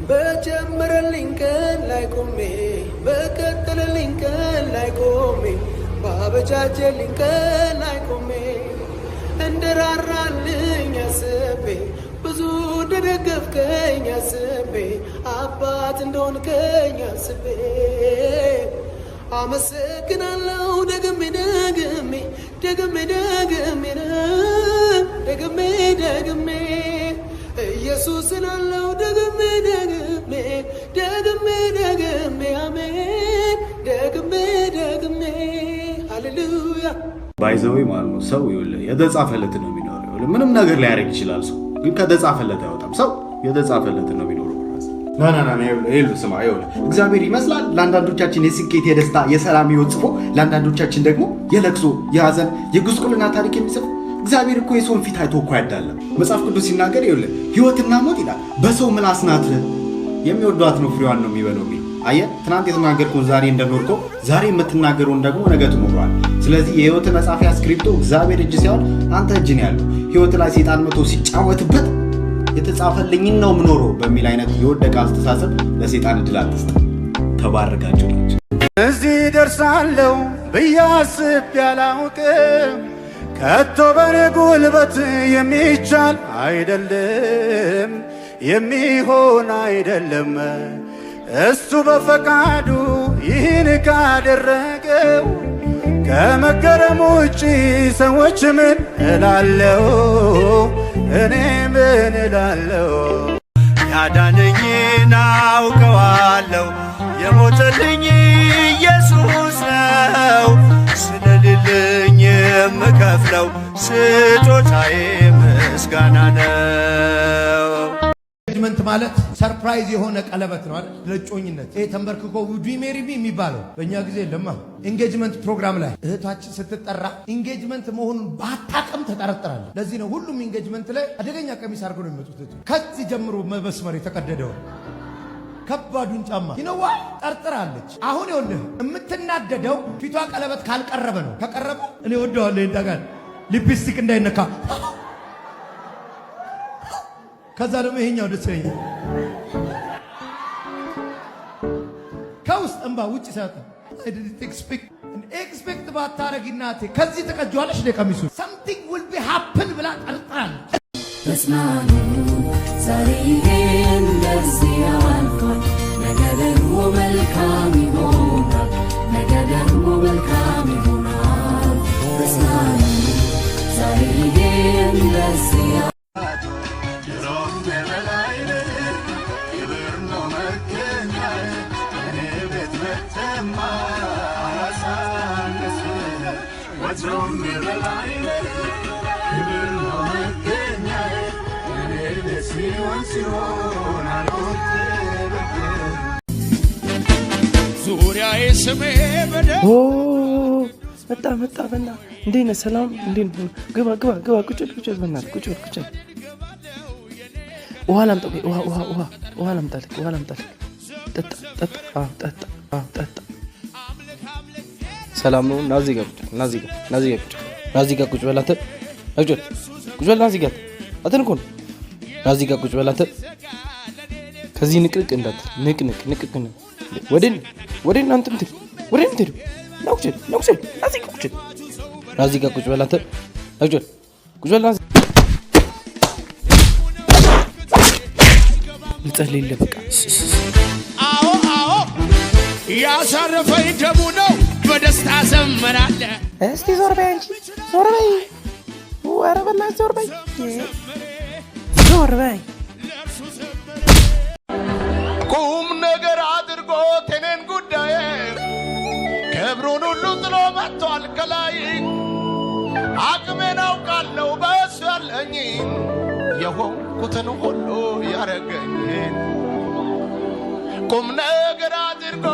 በጀመረልኝ ቀን ላይ ቆሜ በቀጠለልኝ ቀን ላይ ቆሜ ባበጃጀልኝ ቀን ላይ ቆሜ እንደራራልኝ አስቤ ብዙ እንደደገፍከኝ አስቤ አባት እንደሆንከኝ አስቤ አመሰግናለሁ ደግሜ ደግሜ ደግሜ ደግሜ ደግሜ ደግሜ ኢየሱስ ስላለው ደግሜ ደግሜ ደግሜ ደግሜ አሜን ደግሜ ደግሜ ሃሌሉያ ባይዘው ማለት ነው። ሰው ይወለ የተጻፈለት ነው የሚኖረው። ይወለ ምንም ነገር ላይ ያደርግ ይችላል። ሰው ግን ከተጻፈለት አይወጣም። ሰው የተጻፈለት ነው የሚኖረው። ና ይሉ ስማ ይወለ እግዚአብሔር ይመስላል ለአንዳንዶቻችን የስኬት የደስታ የሰላም ህይወት ጽፎ ለአንዳንዶቻችን ደግሞ የለቅሶ የሐዘን የጉስቁልና ታሪክ የሚጽፍ እግዚአብሔር እኮ የሰውን ፊት አይቶ እኮ አይዳለም። መጽሐፍ ቅዱስ ሲናገር ይወለ ህይወትና ሞት ይላል በሰው ምላስ ናት፣ የሚወዷት ነው ፍሬዋን ነው የሚበለው። አየህ ትናንት የተናገርከውን ዛሬ እንደኖርከው ዛሬ የምትናገረውን ደግሞ ነገ ትኖራለህ። ስለዚህ የህይወት መጻፊያ ስክሪፕቶ እግዚአብሔር እጅ ሲሆን አንተ እጅ ነው ያለው። ህይወት ላይ ሰይጣን መቶ ሲጫወትበት የተጻፈልኝን ነው ምኖረው በሚል አይነት የወደቀ አስተሳሰብ ለሰይጣን እድል አትስጥ። ተባረካችሁ ናችሁ። እዚህ ደርሳለሁ ብዬ አስቤ አላውቅም። ከቶ በኔ ጉልበት የሚቻል አይደለም፣ የሚሆን አይደለም። እሱ በፈቃዱ ይህን ካደረገው ከመገረም ውጪ ሰዎች ምን እላለሁ? እኔ ምን እላለሁ? ያዳነኝን አውቀዋለሁ፣ የሞተልኝ ኢየሱስ ነው። ስለሌለኝ የምከፍለው ስጦታዬ ምስጋና ነው። ኢንጌጅመንት ማለት ሰርፕራይዝ የሆነ ቀለበት ነው አይደል? ለጮኝነት ይሄ ተንበርክኮ ዱ ሜሪ ሚ የሚባለው በእኛ ጊዜ ለማ ኢንጌጅመንት ፕሮግራም ላይ እህታችን ስትጠራ ኢንጌጅመንት መሆኑን ባታቀም ተጠረጥራለች። ለዚህ ነው ሁሉም ኢንጌጅመንት ላይ አደገኛ ቀሚስ አድርገው ነው የሚመጡት። ከዚህ ጀምሮ መስመር የተቀደደው ከባዱን ጫማ ይነዋ ጠርጥራለች። አሁን ይኸውልህ የምትናደደው ፊቷ ቀለበት ካልቀረበ ነው። ከቀረበ እኔ ወደዋለሁ እንታጋል ሊፕስቲክ እንዳይነካ ከዛ ደግሞ ይሄኛው ደስ ይለኛል። ከውስጥ እንባ ውጭ ሳይወጣ ኤክስፔክት ባታረጊናቴ ከዚህ ተቀጇለሽ ለቀሚሱ something will be happen ብላ ጠርጥራለች። ተስማሙ ዛሬ እንደዚህ አልፏል፣ ነገ ደግሞ መልካም ይሆናል፣ ነገ ደግሞ መልካም ይሆናል። ተስማሙ ዛሬ እንደዚህ ዙሪያዬ ስሜ መጣ በና እንዴት ነህ? ሰላም እንዴት ነህ? ግባ ቁጭ በእናትህ ቁጭ ውሃ ላምጣልህ። ጠጣ። ሰላም ነው። ናዚ ጋር ቁጭ በል አንተ። ቁጭ በል ናዚ ጋር አትንኩ። ናዚ ጋር ቁጭ በል አንተ። ከዚህ ንቅንቅ እንዳትል ንቅንቅ ወደን እናንተ እንትን ወደን እንትን ነው ቁጭ ናዚ ጋር ቁጭ በል አንተ። ቁጭ በል ናዚ ልጸልይልህ በቃ። አዎ ያሳረፈኝ ደሙ ነው በደስታ ዘመራለሁ። እስቲ ዞር በይ አንቺ ዞር በይ። ኧረ በእናትህ ዞር በይ። ቁም ነገር አድርጎ እኔን ጉዳዬ ክብሩን ሁሉ ጥሎ መጥቷል ከላይ። አቅሜን አውቃለሁ በእሱ ያለኝ የሆንኩትን ሁሉ ያረገኝ። ቁም ነገር አድርጎ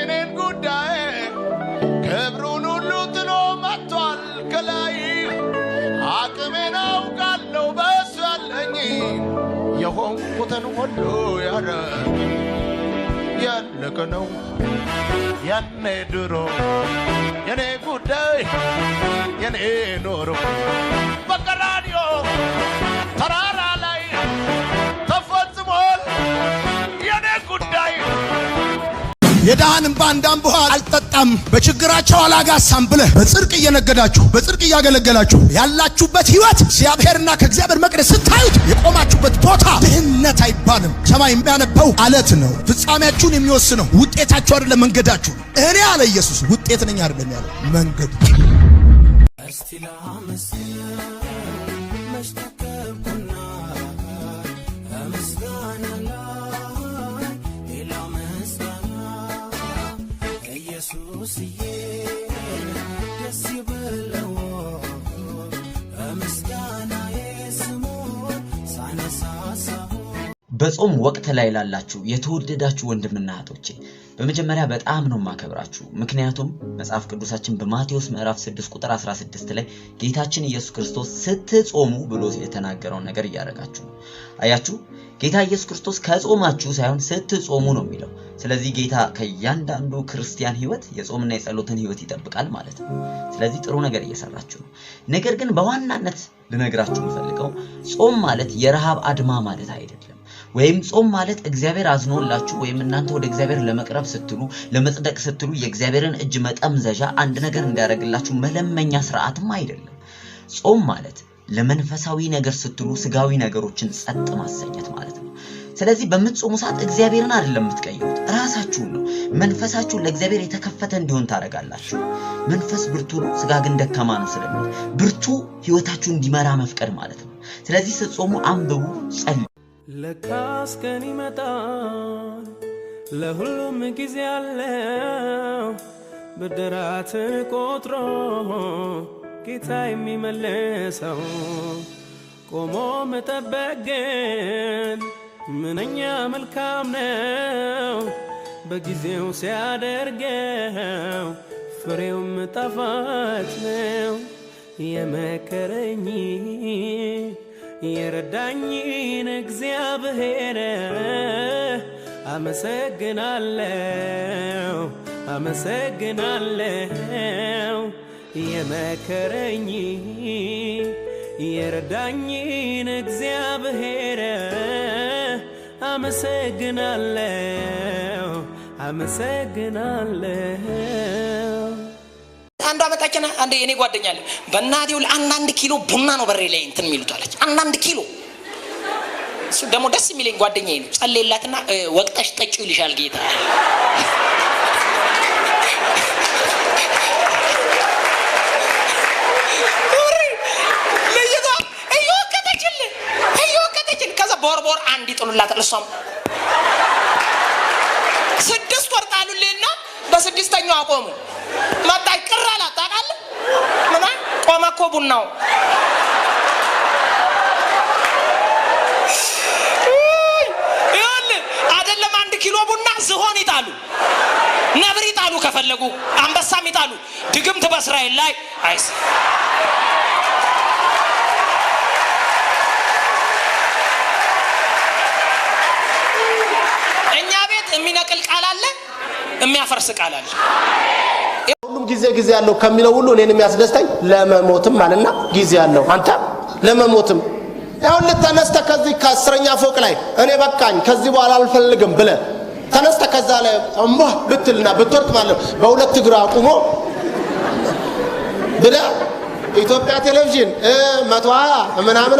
እኔን ጉዳዬ ክብሩን ሁሉ ጥሎ መጥቷል ከላይ። አቅሜን አውቃለሁ በእሱ ያለኝ የሆንኩትን ሁሉ ያለቀ ነው ያኔ ድሮ የኔ ጉዳይ የኔ ኖሮ በቀራንዮ ተራራ ላይ ተፈጽሟል የኔ የድሃን እንባ እንዳንብኋ አልጠጣም በችግራቸው አላጋሳም ብለህ በጽድቅ እየነገዳችሁ በጽድቅ እያገለገላችሁ ያላችሁበት ህይወት እግዚአብሔርና ከእግዚአብሔር መቅደስ ስታዩት የቆማችሁበት ቦታ ድህነት አይባልም። ሰማይ የሚያነበው አለት ነው። ፍጻሜያችሁን የሚወስነው ውጤታችሁ አይደለም መንገዳችሁ። እኔ አለ ኢየሱስ ውጤት ነኝ አይደለም ያለው መንገድ። በጾም ወቅት ላይ ላላችሁ የተወደዳችሁ ወንድምና እህቶቼ በመጀመሪያ በጣም ነው ማከብራችሁ። ምክንያቱም መጽሐፍ ቅዱሳችን በማቴዎስ ምዕራፍ 6 ቁጥር 16 ላይ ጌታችን ኢየሱስ ክርስቶስ ስትጾሙ ብሎ የተናገረውን ነገር እያደረጋችሁ ነው። አያችሁ፣ ጌታ ኢየሱስ ክርስቶስ ከጾማችሁ ሳይሆን ስትጾሙ ነው የሚለው። ስለዚህ ጌታ ከእያንዳንዱ ክርስቲያን ህይወት የጾምና የጸሎትን ህይወት ይጠብቃል ማለት ነው። ስለዚህ ጥሩ ነገር እየሰራችሁ ነው። ነገር ግን በዋናነት ልነግራችሁ የምፈልገው ጾም ማለት የረሃብ አድማ ማለት አይደለም። ወይም ጾም ማለት እግዚአብሔር አዝኖላችሁ ወይም እናንተ ወደ እግዚአብሔር ለመቅረብ ስትሉ ለመጽደቅ ስትሉ የእግዚአብሔርን እጅ መጠምዘዣ አንድ ነገር እንዲያደርግላችሁ መለመኛ ስርዓትም አይደለም። ጾም ማለት ለመንፈሳዊ ነገር ስትሉ ስጋዊ ነገሮችን ጸጥ ማሰኘት ማለት ነው። ስለዚህ በምትጾሙ ሰዓት እግዚአብሔርን አይደለም የምትቀይሩት፣ ራሳችሁን ነው። መንፈሳችሁን ለእግዚአብሔር የተከፈተ እንዲሆን ታደርጋላችሁ። መንፈስ ብርቱ ነው፣ ስጋ ግን ደካማ ነው ስለሚል ብርቱ ህይወታችሁን እንዲመራ መፍቀድ ማለት ነው። ስለዚህ ስትጾሙ አንብቡ፣ ጸልዩ። ለካስ ቀን ይመጣል ለሁሉም ጊዜ አለው ብድራትን ቆጥሮ ጌታ የሚመልሰው ቆሞ መጠበቅ ግን ምንኛ መልካም ነው በጊዜው ሲያደርገው ፍሬውም ጣፋጭ ነው የመከረኝ የረዳኝን እግዚአብሔር አመሰግናለሁ አመሰግናለሁ የመከረኝ የረዳኝን እግዚአብሔር አመሰግናለሁ አመሰግናለሁ። አንዷ መጣችና አንዴ እኔ ጓደኛለ በእናቴው ለአንድ ኪሎ ቡና ነው በሬ ላይ እንትን የሚሉት አለች። አንድ ኪሎ እሱ ደግሞ ደስ የሚለኝ ጓደኛዬ ነው። ጸልይላትና ወቅተሽ ጠጪው ይልሻል ጌታ። ለይቶ እየወቀተችል ከዛ ቦርቦር አንድ ይጥሉላታል። እሷም 6 ወር ጣሉልኝና በ6ኛው አቆሙ። ማጣይ ቅራላ ታውቃለህ? ምና ቆመ እኮ ቡናው። ይኸውልህ አይደለም 1 ኪሎ ቡና ዝሆን ይጣሉ፣ ነብር ይጣሉ፣ ከፈለጉ አንበሳም ይጣሉ። ድግምት በእስራኤል ላይ አይስ እኛ ቤት የሚነቅል ቃል አለ፣ የሚያፈርስ ቃል አለ። ሁሉም ጊዜ ያለው ከሚለው ሁሉ እኔን የሚያስደስተኝ ለመሞትም ማለትና ጊዜ ያለው አንተ ለመሞትም ያው ለተነስተ ከዚህ ከ10ኛ ፎቅ ላይ እኔ በቃኝ ከዚህ በኋላ አልፈልግም ብለ ተነስተ ከዛ ላይ አምባ ብትልና ብትወርቅ ማለት በሁለት እግር አቁሞ ብለ ኢትዮጵያ ቴሌቪዥን 120 ምናምን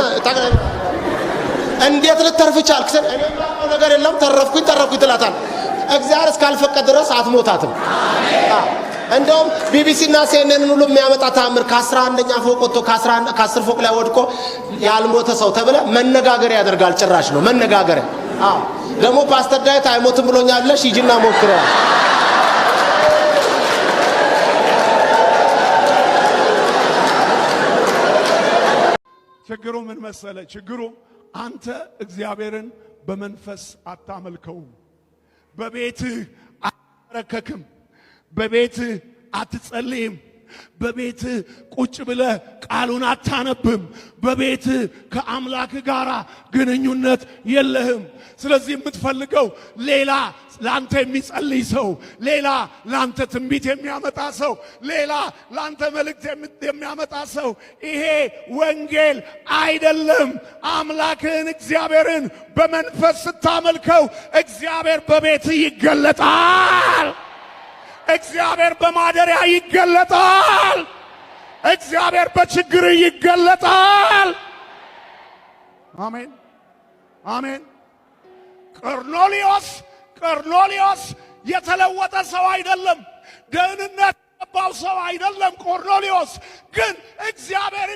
እንዴት ልተርፍ ቻልክ? እኔ ማውቀው ነገር የለም ተረፍኩኝ ትላታል። እግዚአብሔር እስካልፈቀደ ድረስ አትሞታትም። አሜን። እንደውም ቢቢሲ እና CNN ሁሉ የሚያመጣ ታምር ከ11ኛ ፎቅ ወጥቶ ከ10 ፎቅ ላይ ወድቆ ያልሞተ ሰው ተብለ መነጋገር ያደርጋል። ጭራሽ ነው መነጋገር። ደግሞ ፓስተር ዳዊት አይሞትም ብሎኛል ብለሽ ሂጂና ሞክረው። ችግሩ ምን መሰለ? ችግሩ አንተ እግዚአብሔርን በመንፈስ አታመልከውም፣ በቤትህ አትረከክም፣ በቤትህ አትጸልይም፣ በቤት ቁጭ ብለ ቃሉን አታነብም። በቤት ከአምላክ ጋር ግንኙነት የለህም። ስለዚህ የምትፈልገው ሌላ ላንተ የሚጸልይ ሰው፣ ሌላ ላንተ ትንቢት የሚያመጣ ሰው፣ ሌላ ላንተ መልእክት የሚያመጣ ሰው። ይሄ ወንጌል አይደለም። አምላክህን እግዚአብሔርን በመንፈስ ስታመልከው እግዚአብሔር በቤት ይገለጣል። እግዚአብሔር በማደሪያ ይገለጣል። እግዚአብሔር በችግር ይገለጣል። አሜን አሜን። ቆርኔሌዎስ የተለወጠ ሰው አይደለም። ደህንነት የገባው ሰው አይደለም። ቆርኔሌዎስ ግን እግዚአብሔር